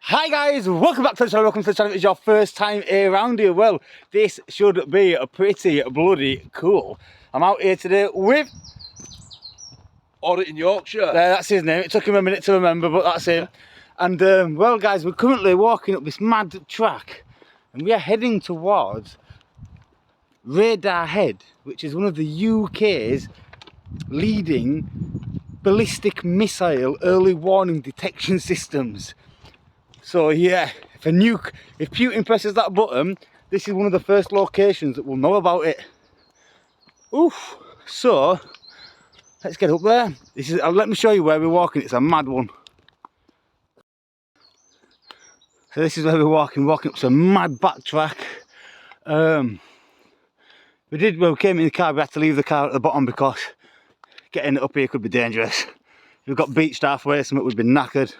Hi guys, welcome back to the channel. Welcome to the channel. If it's your first time around here, well, this should be a pretty bloody cool. I'm out here today with Audit in Yorkshire. that's his name. It took him a minute to remember, but that's him. And well guys, we're currently walking up this mad track and we are heading towards Radar Head, which is one of the UK's leading ballistic missile early warning detection systems. So yeah, if Putin presses that button, this is one of the first locations that we'll know about it. Oof. So let's get up there. Let me show you where we're walking. It's a mad one. So this is where we're walking up some mad back track. When we came in the car, we had to leave the car at the bottom because getting it up here could be dangerous. If we got beached halfway, something would be knackered.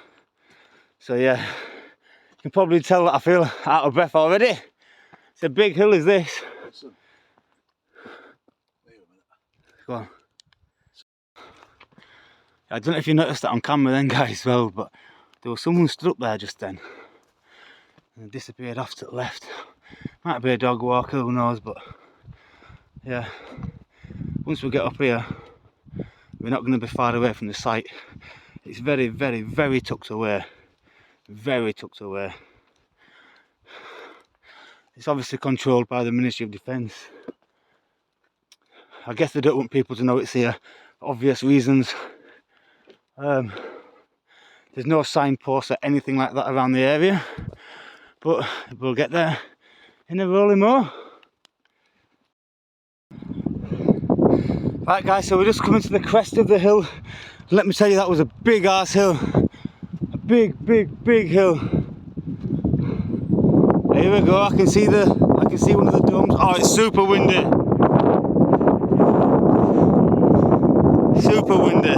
So yeah, you can probably tell that I feel out of breath already. It's a big hill, is this? Go on. I don't know if you noticed that on camera then, guys, well, but there was someone stood up there just then and disappeared off to the left. Might be a dog walker, who knows, but yeah, once we get up here, we're not going to be far away from the site. It's very, very, very tucked away. Very tucked away. It's obviously controlled by the Ministry of Defence. I guess they don't want people to know it's here. Obvious reasons. There's no signposts or anything like that around the area, but we'll get there in a rolling mo. Right guys, so we're just coming to the crest of the hill. Let me tell you, that was a big ass hill. A big hill. Here we go. I can see one of the domes. Oh, it's super windy. Super windy.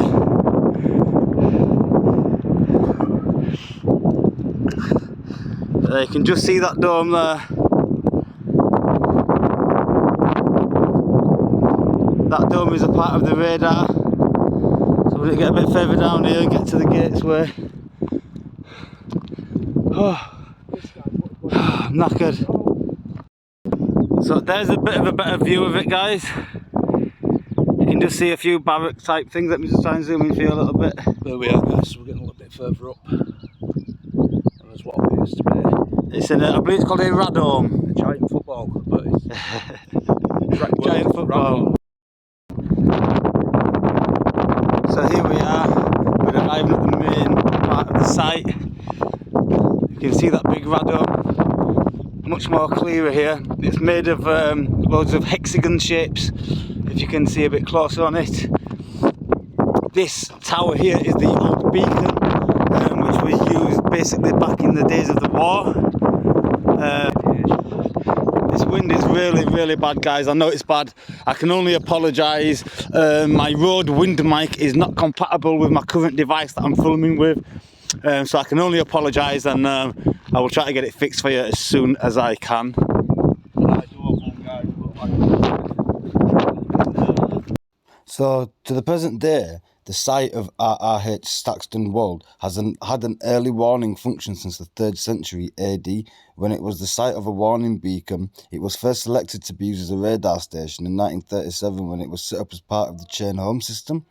You can just see that dome there. That dome is a part of the radar. So we're going to get a bit further down here and get to the gateway. Oh, I'm knackered. So there's a bit of a better view of it, guys. You can just see a few barrack type things. Let me just try and zoom in for you a little bit. There we are, guys. We're getting a little bit further up. And there's what appears to be It's I believe it's called a radome. a giant football, but it's Giant football. So here we are. We're arriving at the main part of the site. You can see that big radome. Much more clearer here. It's made of loads of hexagon shapes, if you can see a bit closer on it. This tower here is the old beacon, which was used basically back in the days of the war. This wind is really bad, guys. I know it's bad. I can only apologise. My Rode wind mic is not compatible with my current device that I'm filming with. So I can only apologise, and I will try to get it fixed for you as soon as I can. So to the present day, the site of RAF Staxton Wold has had an early warning function since the 3rd century AD. When it was the site of a warning beacon, it was first selected to be used as a radar station in 1937 when it was set up as part of the Chain Home system.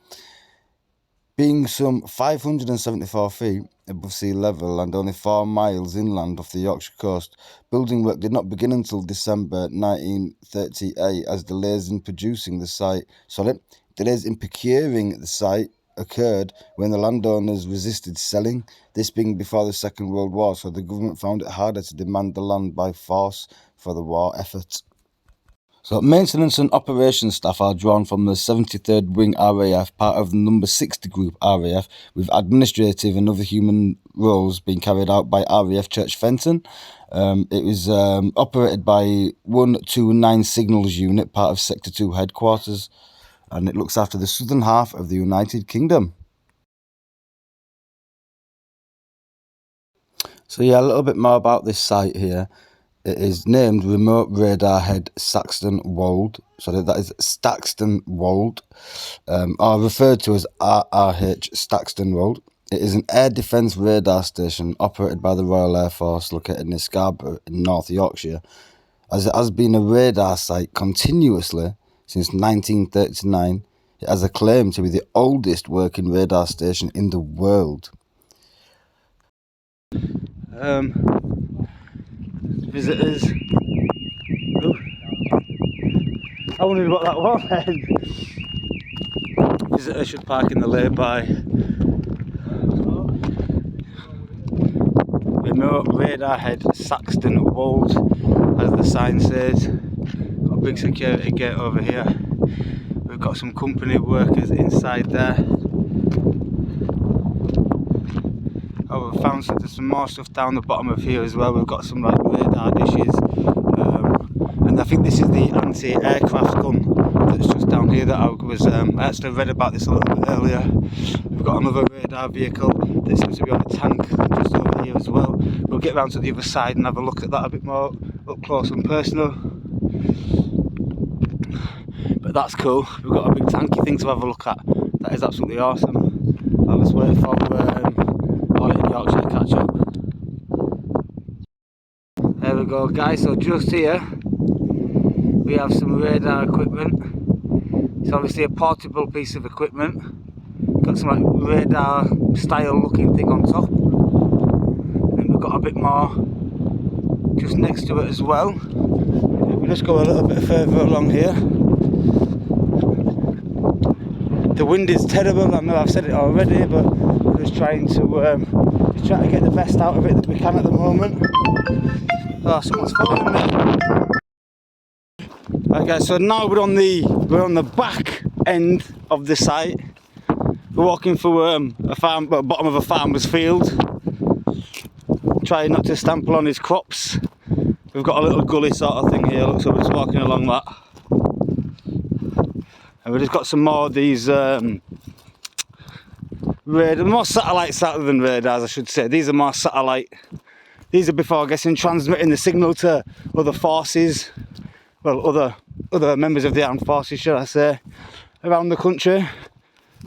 Being some 574 feet above sea level and only 4 miles inland off the Yorkshire coast, building work did not begin until December 1938, as delays in procuring the site occurred when the landowners resisted selling, this being before the Second World War, so the government found it harder to demand the land by force for the war effort. So maintenance and operations staff are drawn from the 73rd Wing RAF, part of the number 60 Group RAF, with administrative and other human roles being carried out by RAF Church Fenton. It was operated by 129 Signals Unit, part of Sector 2 Headquarters, and it looks after the southern half of the United Kingdom. So yeah, a little bit more about this site here. It is named Remote Radar Head Saxton Wold, so that is Staxton Wold, or referred to as RAH Staxton Wold. It is an air defence radar station operated by the Royal Air Force located near Scarborough in North Yorkshire, as it has been a radar site continuously since 1939. It has a claim to be the oldest working radar station in the world. Visitors. Oh. I wondered what that was then. Visitors should park in the lay-by. Remote radar head Staxton Wold, as the sign says. Got a big security gate over here. We've got some company workers inside there. Oh, we've found some more stuff down the bottom of here as well. We've got some like radar dishes, and I think this is the anti-aircraft gun that's just down here that I actually read about this a little bit earlier. We've got another radar vehicle that seems to be on a tank just over here as well. We'll get round to the other side and have a look at that a bit more up close and personal. But that's cool. We've got a big tanky thing to have a look at. That is absolutely awesome. I'll just wait for all in Yorkshire to catch up. There we go, guys. So just here we have some radar equipment. It's obviously a portable piece of equipment. Got some like radar style looking thing on top. And we've got a bit more just next to it as well. We'll just go a little bit further along here. The wind is terrible. I know I've said it already, but we're just trying to get the best out of it that we can at the moment. Oh, someone's following me. Right, guys. So now we're on the back end of the site. We're walking through a bottom of a farmer's field, trying not to stample on his crops. We've got a little gully sort of thing here, so we're just walking along that. And we've just got some more of these more satellites rather than radars, I should say. These are more satellite. These are before, I guess, transmitting the signal to other forces, well, other members of the armed forces, should I say, around the country.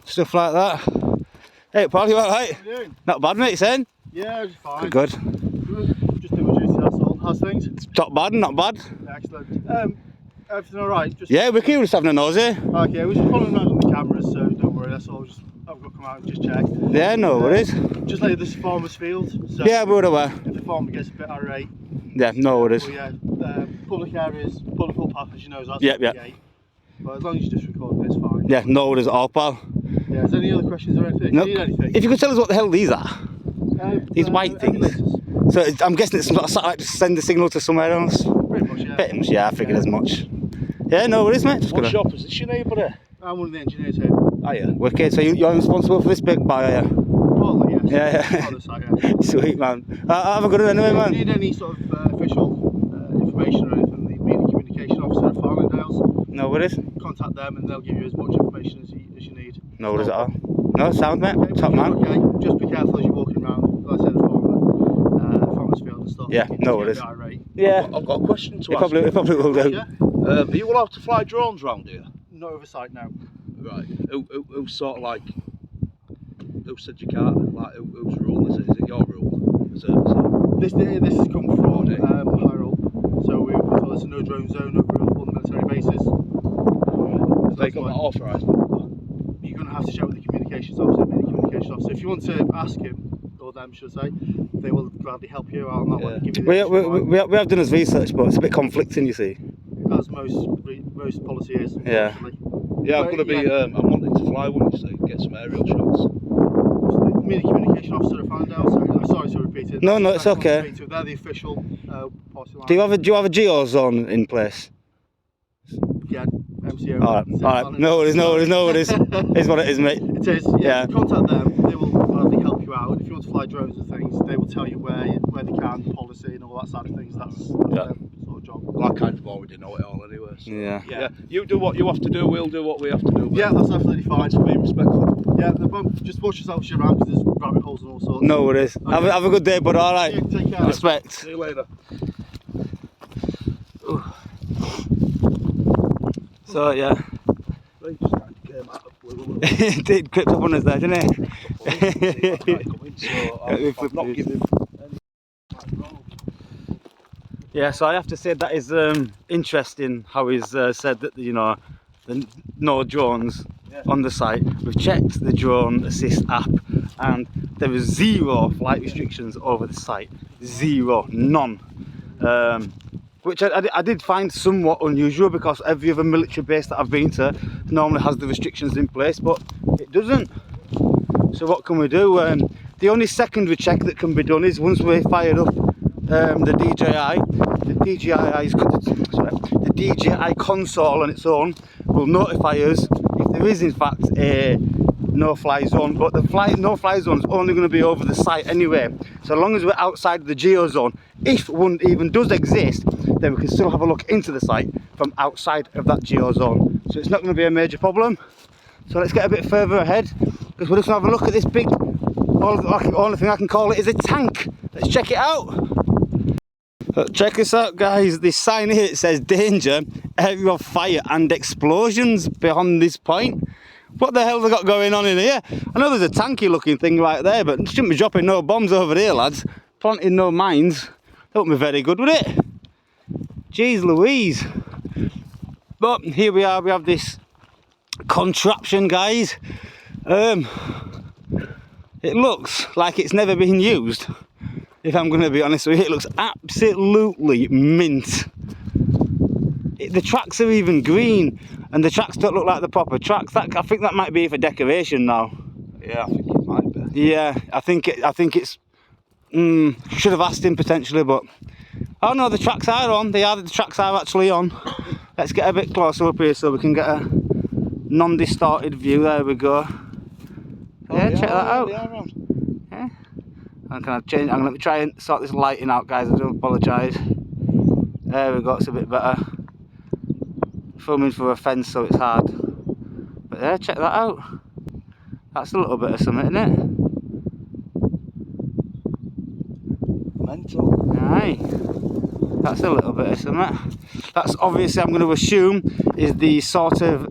Stuff like that. Hey, Paul, you alright? How you doing? Not bad, mate, you saying? Yeah, just fine. Good. Just doing my duty, that's all. How's things? Not bad, not bad. Excellent. Everything alright? Yeah, we're here, just having a nosy. Okay, we're just following around on the cameras, so don't worry, that's all. I've got to come out and just check. Yeah, no worries. Just like this farmer's field. So Yeah, we're aware. if the farmer gets a bit irate. Yeah, no worries. Well, yeah, public areas, public footpath, as you know, is outside Yep, the yep. gate. But as long as you just record it, it's fine. Yeah, no worries at all, pal. Yeah, is there any other questions or anything? No. Do you need anything? If you could tell us what the hell these are. These white things. Ambulances. So I'm guessing it's some sort of satellite to send the signal to somewhere else. Pretty much, yeah. Pretty much, yeah, I figured as much. Yeah, no worries, mate. Just What gonna... shop is this, your neighbour? I'm one of the engineers here. Are you? Wicked, so you're responsible for this big boy, are you? Well, yes. Yeah, yeah. On the site, yeah. Sweet, man. Have a good one anyway, If you man. need any sort of official information or anything, the media communication officer at Farlandales, No worries. contact them and they'll give you as much information as you need. No worries at all. No, sound, mate. Okay, Top man. Okay, just be careful as you're walking around, like I said, the farmer's field and stuff. Yeah, no Get worries. irate. Yeah. I've got a question to It ask. probably will do. Yeah? Are you allowed to fly drones round here? Not oversight now. Right. Who sort of like, who said you can't? Like, whose rule is it? Is it your rule? Is it? This has come from higher up, so we thought there's a no drone zone over all the military bases. Have they got that authorised? You're going to have to check with the communications officer, If you want to ask him, or them should I say, they will gladly help you out on that one. And give you the extra time, We have done his research, but it's a bit conflicting, you see. as most policy is. Yeah. unfortunately. Yeah, I'm But, going to be. I'm wanting to fly one. You see, get some aerial shots. The communication officer at Farlandale, so I'm sorry to repeat it. No, That's no, the it's best one to okay. speak to. They're the official policy line. Do you have a geo zone in place? Yeah, MCO. Alright, no worries. It's what it is, mate. It is, Yeah. Contact them, they will gladly help you out. If you want to fly drones and things, they will tell you where they can, policy and all that side of things. That's their sort of job. Well, I kind of already know it all anyway. So. Yeah. Yeah. You do what you have to do. We'll do what we have to do. Yeah, that's absolutely fine. Thanks for being respectful. Yeah, just watch yourself as you're around because there's rabbit holes and all sorts. No worries. Okay. Have a good day, bud. All right. Yeah, take care. Respect. See you later. So yeah, They just kind of came out of the blue. it did creep up on us there, didn't it? point to see that guy coming, so I'm not giving Yeah, so I have to say that is interesting how he's said that, you know, no drones on the site. We've checked the drone assist app and there is 0 flight restrictions over the site. 0, none. Which I did find somewhat unusual, because every other military base that I've been to normally has the restrictions in place, but it doesn't. So what can we do? The only secondary check that can be done is once we're fired up the DJI, the DJI console on its own will notify us if there is in fact a no-fly zone, but the no-fly zone is only going to be over the site anyway. So long as we're outside of the geo zone, if one even does exist, then we can still have a look into the site from outside of that geo zone. So it's not going to be a major problem. So let's get a bit further ahead, because we're just going to have a look at this big, only thing I can call it is a tank. Let's check it out. Check this out, guys. This sign here, it says danger, area of fire and explosions beyond this point. What the hell have they got going on in here? I know there's a tanky looking thing right there, but shouldn't be dropping no bombs over here, lads. Planting no mines. That wouldn't be very good, would it? Jeez Louise. But here we are, we have this contraption, guys. It looks like it's never been used. If I'm going to be honest with you, it looks absolutely mint. The tracks are even green, and the tracks don't look like the proper tracks. I think that might be for decoration now. Yeah, I think it might be. Yeah, I think it's. Should have asked him potentially, but oh no, the tracks are on. The tracks are actually on. Let's get a bit closer up here so we can get a non-distorted view. There we go. Yeah, check that out. Yeah. I'm let me try and sort this lighting out, guys. I do apologise. There we go, it's a bit better. Filming for a fence, so it's hard. But yeah, check that out. That's a little bit of something, isn't it? Mental. Aye. That's a little bit of something. That's obviously, I'm going to assume, is the sort of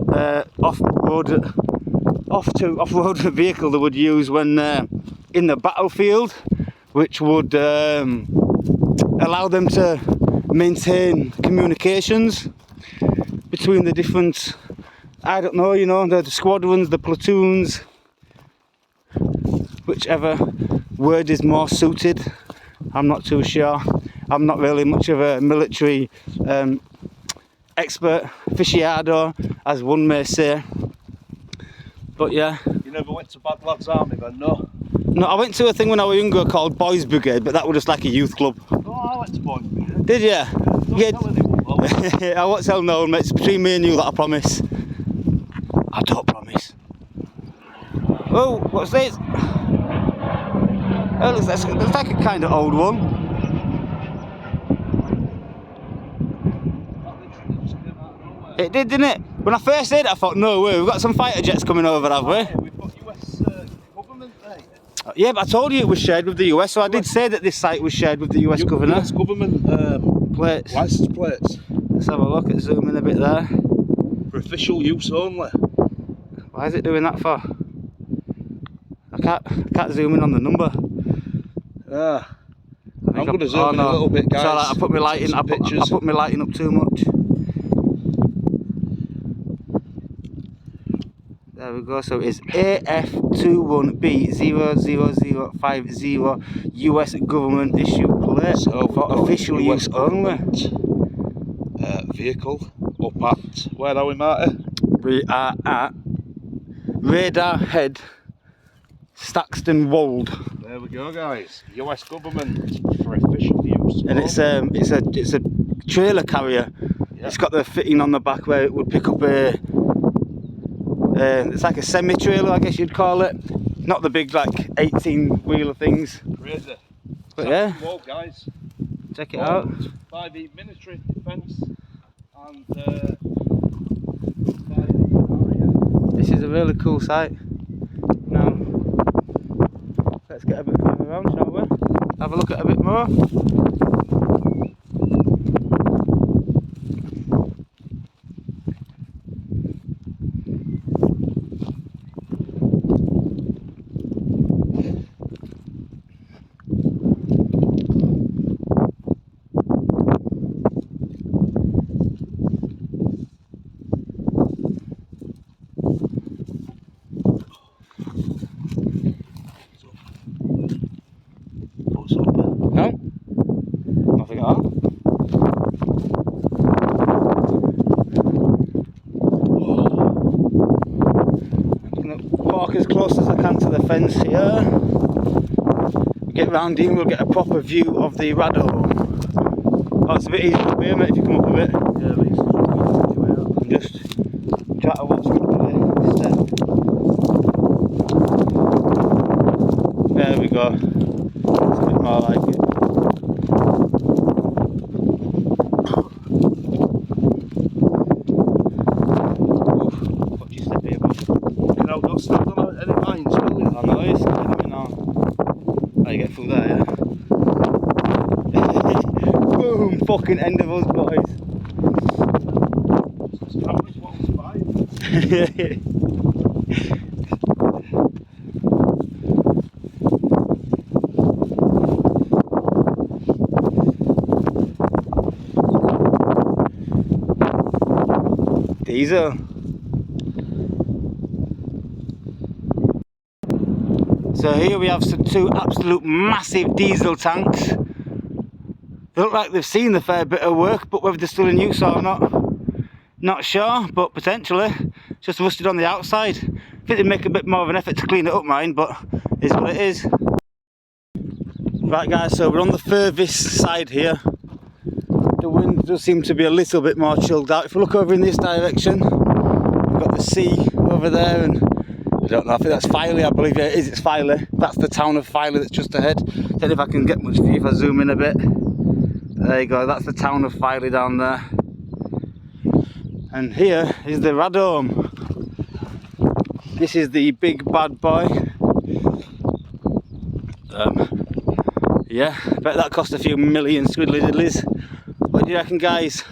off-road vehicle they would use when in the battlefield, which would allow them to maintain communications between the different, I don't know, you know, the squadrons, the platoons, whichever word is more suited. I'm not too sure. I'm not really much of a military expert, aficionado, as one may say. But yeah. You never went to Bad Lads Army then, no? No, I went to a thing when I was younger called Boys Brigade, but that was just like a youth club. Oh, I went to Boys Brigade. Did you? Don't tell anyone, though. I won't tell no one, mate. It's between me and you that I promise. I don't promise. Oh, what's this? Oh, looks like a kind of old one. It did, didn't it? When I first said it, I thought, no way, we've got some fighter jets coming over, have we? Yeah, we've got US government there. Yeah, but I told you it was shared with the US, so I did say that this site was shared with the US governor. US government Plates. license plates. Let's have a look, at zoom in a bit there. For official use only. Why is it doing that for? I can't zoom in on the number. I'm going to zoom in a little bit, guys. It's all right, I put my lighting. I put my lighting up too much. There we go. So it's AF21B00050 US government issue plate So for official use only. Vehicle up at, where are we, Marty? We are at Radar Head, Staxton, Wold. There we go, guys. US government for official use. And it's a trailer carrier. Yeah. It's got the fitting on the back where it would pick up a. It's like a semi-trailer, I guess you'd call it. Not the big like 18-wheeler things. Crazy. But yeah, Whoa, guys. check it out. 5E military defence and This is a really cool site. Now, let's get a bit further around, shall we? Have a look at a bit more. fence here. We'll get round here and we'll get a proper view of the radome. Oh, it's a bit easier up here, mate, if you come up a bit. Yeah, at least I'm just trying to watch the step. There we go. It's a bit more like it. What do you step here, bud? you know, not stepped on any mines, will you? I know it's not now. Oh, you get through there, yeah? Boom! Fucking end of us, boys. That was what was fine. Diesel. So here we have two absolute massive diesel tanks. They look like they've seen a fair bit of work, but whether they're still in use or not sure, but potentially. Just rusted on the outside. I think they make a bit more of an effort to clean it up, mine, but it's what it is. Right guys, so we're on the furthest side here. The wind does seem to be a little bit more chilled out. If we look over in this direction, we've got the sea over there, and I don't know, I think that's Filey, I believe. Yeah, it is, it's Filey. That's the town of Filey that's just ahead. Don't know if I can get much view if I zoom in a bit. There you go, that's the town of Filey down there. And here is the radome. This is the big bad boy. Yeah, I bet that cost a few million squiddly diddlies. What do you reckon, guys?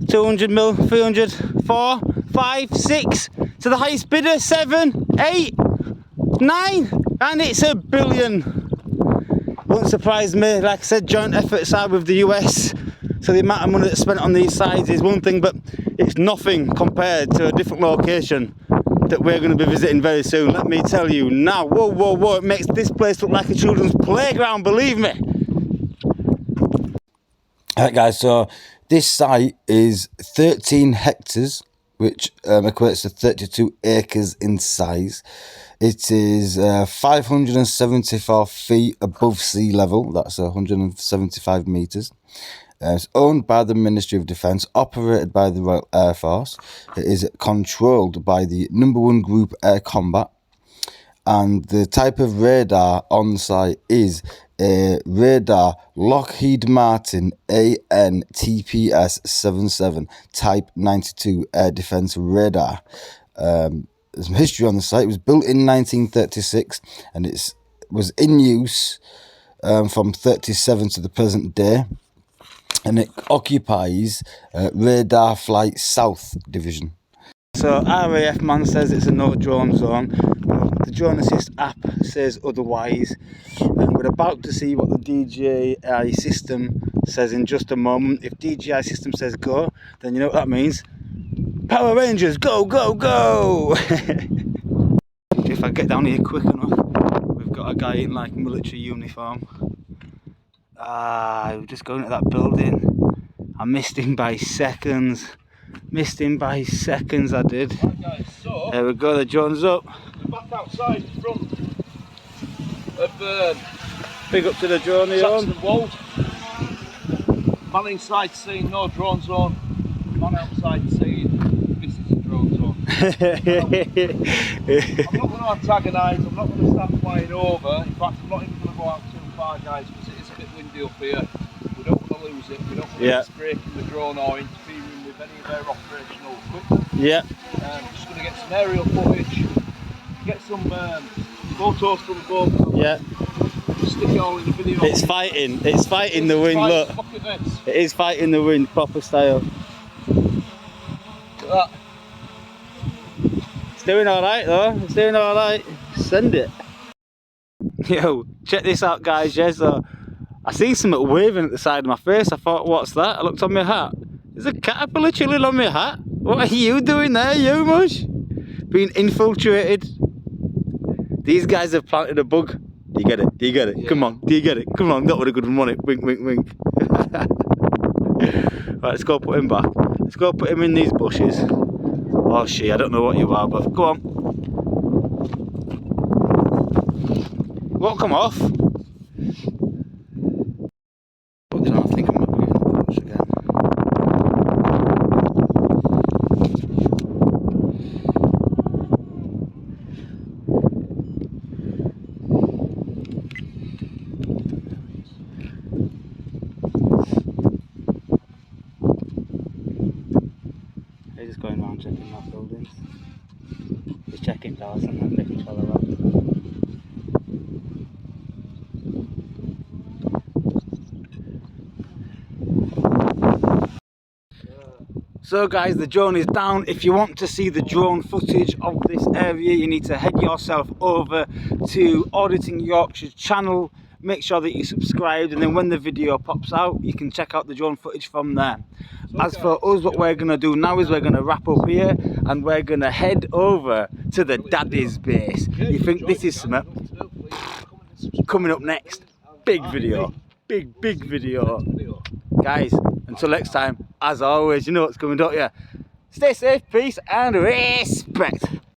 200 mil, 300, 4, 5, 6, to the highest bidder, 7, 8, 9, and it's $1 billion. Won't surprise me. Like I said, joint effort side with the US, so the amount of money that's spent on these sides is one thing, but it's nothing compared to a different location that we're going to be visiting very soon. Let me tell you now, whoa, whoa, whoa, it makes this place look like a children's playground, believe me. Alright guys, so this site is 13 hectares, which equates to 32 acres in size. It is 574 feet above sea level, that's 175 metres. It's owned by the Ministry of Defence, operated by the Royal Air Force. It is controlled by the #1 Group Air Combat. And the type of radar on site is a radar Lockheed Martin AN-TPS 77 Type 92 air defence radar. There's some history on the site. It was built in 1936 and it was in use from 37 to the present day. And it occupies Radar Flight South Division. So RAF man says it's a no drone zone. The Drone Assist app says otherwise. We're about to see what the DJI system says in just a moment. If DJI system says go, then you know what that means. Power Rangers, go, go, go! If I get down here quick enough, we've got a guy in like military uniform. We're just going to that building. I missed him by seconds. I did. Right guys, so There we go, the drone's up. we're back outside in front of Big up to the drone here. Staxton Wold. Man inside saying no drone zone. Man outside saying this is a drone zone. I'm not going to antagonise, I'm not going to start flying over. In fact, I'm not even going to go out too far, guys, because it is a bit windy up here. We don't want to lose it. We don't want to breaking the drone or interfering with any of their operational equipment. Yeah. Just going to get some aerial footage, get some photos from above. Yeah. Stick it all in the video. It's fighting the wind, look. Look at this. It is fighting the wind, proper style. Look at that. It's doing alright though, it's doing alright. Send it. Yo, check this out guys, yeah, so I seen something waving at the side of my face. I thought, what's that? I looked on my hat. There's a caterpillar chilling on my hat. What are you doing there, you mush? Being infiltrated. These guys have planted a bug. Do you get it? Do you get it? Yeah. Come on, do you get it? Come on, that would a good one, wasn't it? Wink, wink, wink. Right, let's go put him back. Let's go put him in these bushes. Oh, she, I don't know what you are, but go on. Won't come off. But then I think I might be getting the push again. He's just going around checking out buildings. He's checking doors and then making sure they're locked. So guys, the drone is down. If you want to see the drone footage of this area, you need to head yourself over to Auditing Yorkshire's channel. Make sure that you subscribed, and then when the video pops out, you can check out the drone footage from there. As for us, what we're going to do now is we're going to wrap up here and we're going to head over to the daddy's base. You think this is something? Coming up next, big video. Big video. Guys, until next time, as always, you know what's coming, don't you? Stay safe, peace and respect.